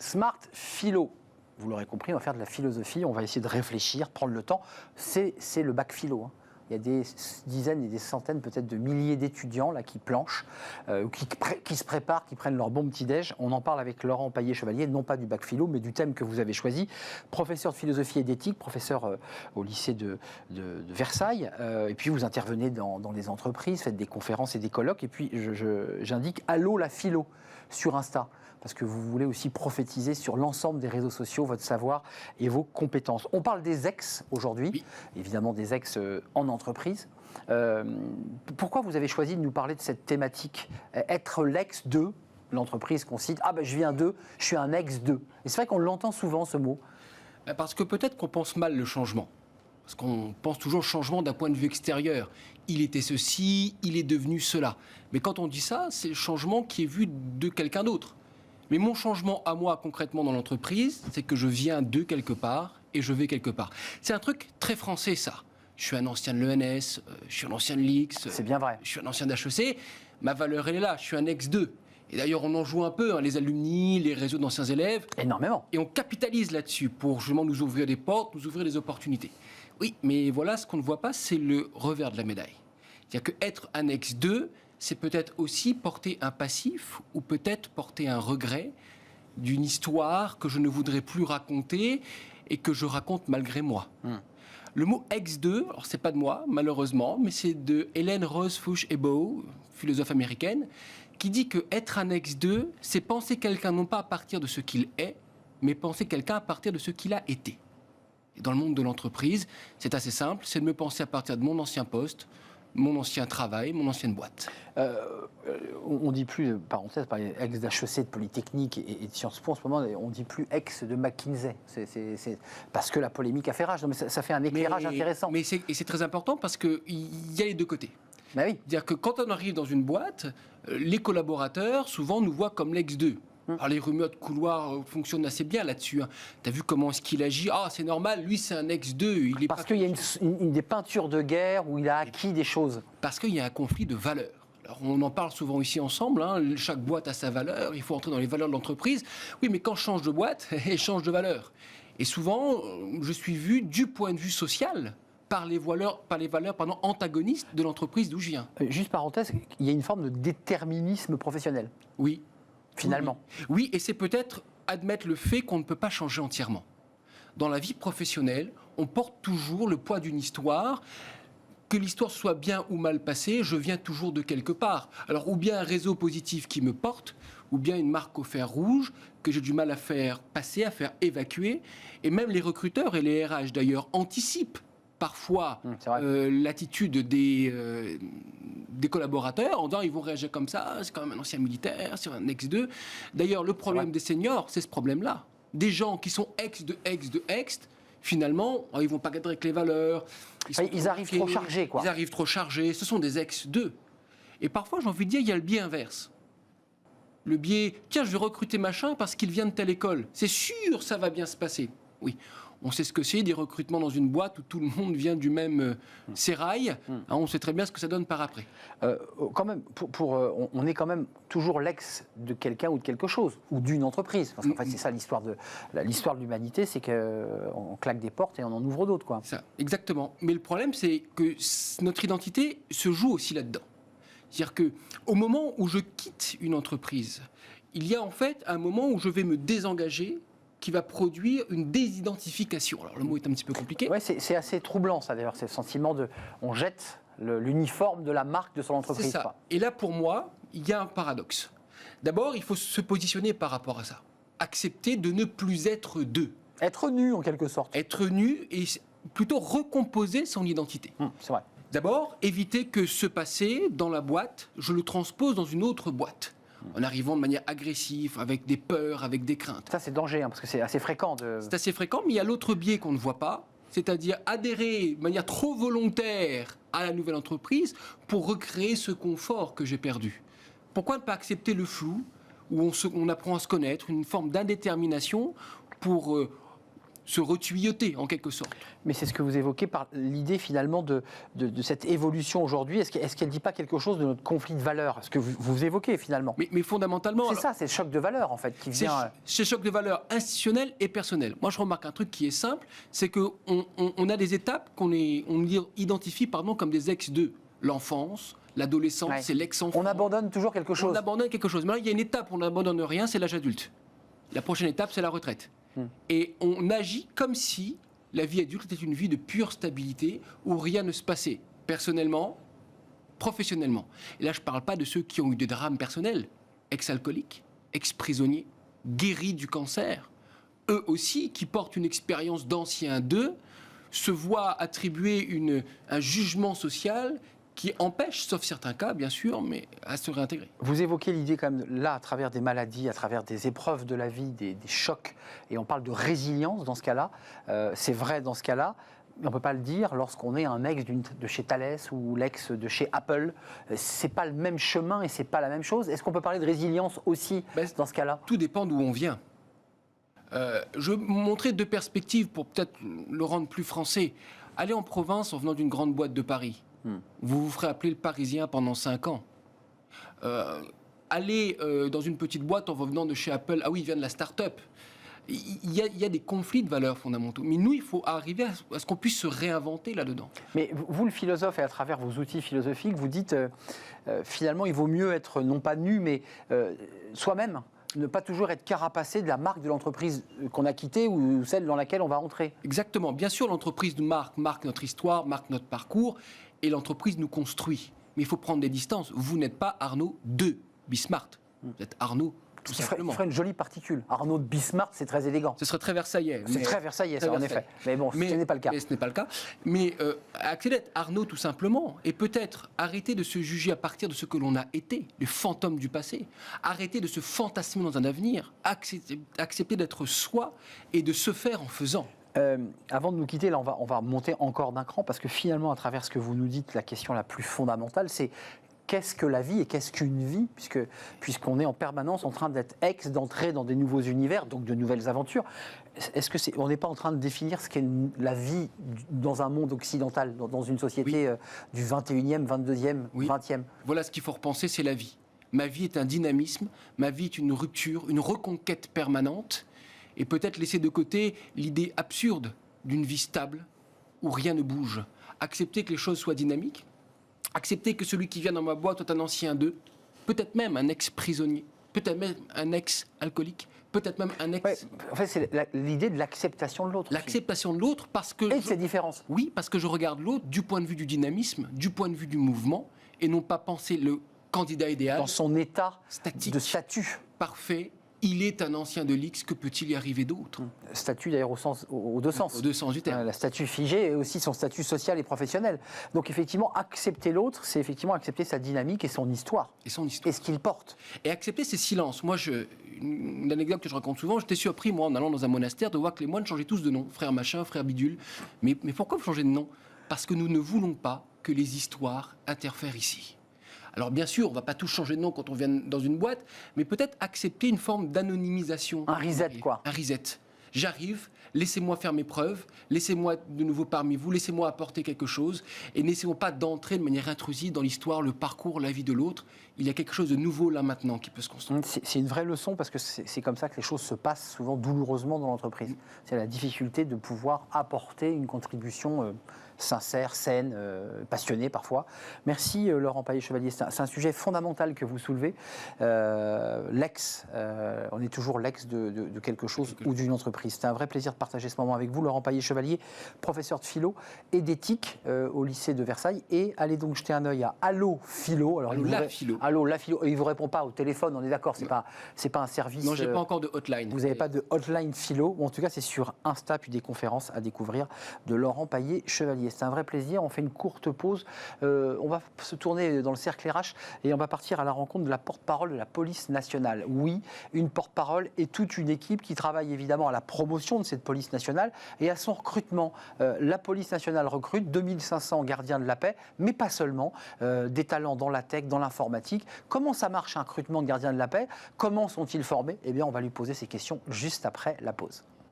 Smart Philo. Vous l'aurez compris, on va faire de la philosophie, on va essayer de réfléchir, prendre le temps. C'est le bac philo. Hein. Il y a des dizaines et des centaines, peut-être de milliers d'étudiants là qui planchent, qui se préparent, qui prennent leur bon petit-déj. On en parle avec Laurent Paillet-Chevalier, non pas du bac philo, mais du thème que vous avez choisi. Professeur de philosophie et d'éthique, professeur au lycée de Versailles. Et puis vous intervenez dans les entreprises, faites des conférences et des colloques. Et puis j'indique « Allô la philo » sur Insta. Parce que vous voulez aussi prophétiser sur l'ensemble des réseaux sociaux, votre savoir et vos compétences. On parle des ex aujourd'hui, oui. Évidemment des ex en entreprise. Pourquoi vous avez choisi de nous parler de cette thématique, être l'ex de l'entreprise qu'on cite? Ah ben je viens d'eux, je suis un ex de. Et c'est vrai qu'on l'entend souvent ce mot. Parce que peut-être qu'on pense mal le changement. Parce qu'on pense toujours changement d'un point de vue extérieur. Il était ceci, il est devenu cela. Mais quand on dit ça, c'est le changement qui est vu de quelqu'un d'autre. Mais mon changement à moi, concrètement, dans l'entreprise, c'est que je viens de quelque part et je vais quelque part. C'est un truc très français, ça. Je suis un ancien de l'ENS, je suis un ancien de l'X. C'est bien vrai. Je suis un ancien d'HEC. Ma valeur, elle est là. Je suis un ex-2. Et d'ailleurs, on en joue un peu, hein, les alumni, les réseaux d'anciens élèves. Énormément. Et on capitalise là-dessus pour justement nous ouvrir des portes, nous ouvrir des opportunités. Oui, mais voilà, ce qu'on ne voit pas, c'est le revers de la médaille. C'est-à-dire qu'être un ex-2, c'est peut-être aussi porter un passif ou peut-être porter un regret d'une histoire que je ne voudrais plus raconter et que je raconte malgré moi. Le mot ex-2, alors c'est pas de moi, malheureusement, mais c'est de Helen Rose Fuchs-Ebow, philosophe américaine, qui dit que être un ex-2, c'est penser quelqu'un non pas à partir de ce qu'il est, mais penser quelqu'un à partir de ce qu'il a été. Et dans le monde de l'entreprise, c'est assez simple, c'est de me penser à partir de mon ancien poste, mon ancien travail, mon ancienne boîte. On dit plus, parenthèse, par ex d'HEC, de Polytechnique et de Sciences Po, en ce moment, on dit plus ex de McKinsey. C'est parce que la polémique a fait rage. Non, mais ça fait un éclairage intéressant. Et c'est très important parce qu'il y a les deux côtés. Bah oui. C'est-à-dire que quand on arrive dans une boîte, les collaborateurs, souvent, nous voient comme l'ex-2. Alors les rumeurs de couloir fonctionnent assez bien là-dessus. Hein. Tu as vu comment est-ce qu'il agit? Ah, c'est normal, lui c'est un ex-2. Parce qu'il y a des peintures de guerre où il a acquis des choses. Parce qu'il y a un conflit de valeurs. Alors on en parle souvent ici ensemble, hein. Chaque boîte a sa valeur, il faut entrer dans les valeurs de l'entreprise. Oui, mais quand je change de boîte, elle change de valeur. Et souvent, je suis vu du point de vue social par les valeurs antagonistes de l'entreprise d'où je viens. Juste parenthèse, il y a une forme de déterminisme professionnel. Oui. Finalement. Oui, et c'est peut-être admettre le fait qu'on ne peut pas changer entièrement. Dans la vie professionnelle, on porte toujours le poids d'une histoire. Que l'histoire soit bien ou mal passée, je viens toujours de quelque part. Alors, ou bien un réseau positif qui me porte, ou bien une marque au fer rouge que j'ai du mal à faire passer, à faire évacuer. Et même les recruteurs et les RH, d'ailleurs, anticipent parfois l'attitude des collaborateurs en disant ils vont réagir comme ça, c'est quand même un ancien militaire, c'est un ex-2. D'ailleurs, le problème des seniors, c'est ce problème-là. Des gens qui sont ex, finalement, ils ne vont pas cadrer avec les valeurs. Ils arrivent trop chargés, quoi. Ils arrivent trop chargés, ce sont des ex-2. Et parfois, j'ai envie de dire, il y a le biais inverse. Le biais, tiens, je vais recruter machin parce qu'il vient de telle école. C'est sûr, ça va bien se passer. Oui. On sait ce que c'est, des recrutements dans une boîte où tout le monde vient du même sérail. On sait très bien ce que ça donne par après. Quand même, on est quand même toujours l'ex de quelqu'un ou de quelque chose, ou d'une entreprise. Parce qu'en fait, c'est ça l'histoire de l'humanité, c'est qu'on claque des portes et on en ouvre d'autres, quoi. Ça, exactement. Mais le problème, c'est que notre identité se joue aussi là-dedans. C'est-à-dire qu'au moment où je quitte une entreprise, il y a en fait un moment où je vais me désengager qui va produire une désidentification. Alors le mot est un petit peu compliqué. Ouais, c'est assez troublant ça d'ailleurs, c'est le sentiment de on jette l'uniforme de la marque de son entreprise. C'est ça. Quoi. Et là pour moi, il y a un paradoxe. D'abord, il faut se positionner par rapport à ça. Accepter de ne plus être deux. Être nu en quelque sorte. Être nu et plutôt recomposer son identité. C'est vrai. D'abord, éviter que ce passé dans la boîte, je le transpose dans une autre boîte. En arrivant de manière agressive, avec des peurs, avec des craintes. Ça, c'est danger, parce que c'est assez fréquent. C'est assez fréquent, mais il y a l'autre biais qu'on ne voit pas, c'est-à-dire adhérer de manière trop volontaire à la nouvelle entreprise pour recréer ce confort que j'ai perdu. Pourquoi ne pas accepter le flou, où on apprend à se connaître, une forme d'indétermination pour se retuyauter en quelque sorte. Mais c'est ce que vous évoquez par l'idée finalement de cette évolution aujourd'hui. Est-ce qu'elle ne dit pas quelque chose de notre conflit de valeurs? Ce que vous évoquez finalement. Mais fondamentalement... C'est ça, c'est le choc de valeurs en fait qui vient... C'est le choc de valeurs institutionnelles et personnelles. Moi je remarque un truc qui est simple, c'est qu'on a des étapes qu'on identifie comme des ex de l'enfance, l'adolescence, Ouais. c'est l'ex-enfant. On abandonne toujours quelque chose. On abandonne quelque chose. Maintenant il y a une étape où on n'abandonne rien, c'est l'âge adulte. La prochaine étape c'est la retraite. Et on agit comme si la vie adulte était une vie de pure stabilité où rien ne se passait, personnellement, professionnellement. Et là, je ne parle pas de ceux qui ont eu des drames personnels, ex-alcooliques, ex-prisonniers, guéris du cancer. Eux aussi, qui portent une expérience d'anciens d'eux, se voient attribuer un jugement social qui empêche, sauf certains cas, bien sûr, mais à se réintégrer. Vous évoquez l'idée quand même, là, à travers des maladies, à travers des épreuves de la vie, des chocs, et on parle de résilience dans ce cas-là. C'est vrai dans ce cas-là, mais on ne peut pas le dire lorsqu'on est un ex de chez Thales ou l'ex de chez Apple. C'est pas le même chemin et c'est pas la même chose. Est-ce qu'on peut parler de résilience aussi dans ce cas-là? Tout dépend d'où on vient. Je vais montrer deux perspectives pour peut-être le rendre plus français. Allez en province en venant d'une grande boîte de Paris. Vous vous ferez appeler le Parisien pendant 5 ans. Allez dans une petite boîte en revenant de chez Apple. Ah oui, il vient de la start-up. Il y a des conflits de valeurs fondamentaux. Mais nous, il faut arriver à ce qu'on puisse se réinventer là-dedans. Mais vous, le philosophe, et à travers vos outils philosophiques, vous dites finalement, il vaut mieux être non pas nu, mais soi-même. Ne pas toujours être carapacé de la marque de l'entreprise qu'on a quittée ou celle dans laquelle on va entrer. Exactement. Bien sûr, l'entreprise nous marque notre histoire, marque notre parcours, et l'entreprise nous construit. Mais il faut prendre des distances. Vous n'êtes pas Arnaud de Bismart. Vous êtes Arnaud, tout simplement. Ce ferait une jolie particule. Arnaud de Bismart, c'est très élégant. Ce serait très versaillais. C'est très versaillais, ça, en effet. Mais bon, ce n'est pas le cas. Mais ce n'est pas le cas. Mais accéder à Arnaud, tout simplement, et peut-être arrêter de se juger à partir de ce que l'on a été, les fantômes du passé. Arrêter de se fantasmer dans un avenir. Accepter d'être soi et de se faire en faisant. Avant de nous quitter, là, on va monter encore d'un cran, parce que finalement, à travers ce que vous nous dites, la question la plus fondamentale, c'est qu'est-ce que la vie et qu'est-ce qu'une vie, puisqu'on est en permanence en train d'entrer dans des nouveaux univers, donc de nouvelles aventures. Est-ce que on n'est pas en train de définir ce qu'est la vie dans un monde occidental, dans une société du 21e, 22e, 20e? Voilà ce qu'il faut repenser, c'est la vie. Ma vie est un dynamisme, ma vie est une rupture, une reconquête permanente, et peut-être laisser de côté l'idée absurde d'une vie stable où rien ne bouge. Accepter que les choses soient dynamiques, accepter que celui qui vient dans ma boîte soit un ancien d'eux, peut-être même un ex-prisonnier, peut-être même un ex-alcoolique, peut-être même un ex... Ouais, en fait, c'est l'idée de l'acceptation de l'autre. L'acceptation de l'autre parce que... Et de ses différences. Oui, parce que je regarde l'autre du point de vue du dynamisme, du point de vue du mouvement, et non pas penser le candidat idéal... Dans son état statique, de statut. Parfait. Il est un ancien de l'X, que peut-il y arriver d'autre? Statut d'ailleurs aux deux sens. Aux deux sens du terme. La statut figé et aussi son statut social et professionnel. Donc effectivement, accepter l'autre, c'est effectivement accepter sa dynamique et son histoire. Et son histoire. Et ce qu'il porte. Et accepter ses silences. Moi, une anecdote que je raconte souvent, j'étais surpris, moi, en allant dans un monastère, de voir que les moines changeaient tous de nom. Frère machin, frère bidule. Mais pourquoi vous changez de nom? Parce que nous ne voulons pas que les histoires interfèrent ici. Alors bien sûr, on ne va pas tous changer de nom quand on vient dans une boîte, mais peut-être accepter une forme d'anonymisation. Un reset, quoi. Un reset. J'arrive, laissez-moi faire mes preuves, laissez-moi de nouveau parmi vous, laissez-moi apporter quelque chose, et n'essayons pas d'entrer de manière intrusive dans l'histoire, le parcours, la vie de l'autre. Il y a quelque chose de nouveau là maintenant qui peut se construire. C'est une vraie leçon, parce que c'est comme ça que les choses se passent souvent douloureusement dans l'entreprise. C'est la difficulté de pouvoir apporter une contribution sincère, saine, passionnée parfois. Merci Laurent Paillet-Chevalier, c'est un sujet fondamental que vous soulevez. On est toujours l'ex de quelque chose ou d'une entreprise. C'était un vrai plaisir de partager ce moment avec vous. Laurent Paillet-Chevalier, professeur de philo et d'éthique au lycée de Versailles. Et allez donc jeter un œil à Allo Philo. Alors, Allo la Philo. Et il ne vous répond pas au téléphone, on est d'accord, c'est pas un service... Non, je n'ai pas encore de hotline. Vous n'avez pas de hotline philo. Bon, en tout cas, c'est sur Insta, puis des conférences à découvrir de Laurent Paillet-Chevalier. C'est un vrai plaisir. On fait une courte pause. On va se tourner dans le cercle RH et on va partir à la rencontre de la porte-parole de la police nationale. Oui, une porte-parole et toute une équipe qui travaille évidemment à la promotion de cette police nationale et à son recrutement. La police nationale recrute 2500 gardiens de la paix, mais pas seulement. Des talents dans la tech, dans l'informatique. Comment ça marche un recrutement de gardiens de la paix? Comment sont-ils formés? Eh bien, on va lui poser ces questions juste après la pause.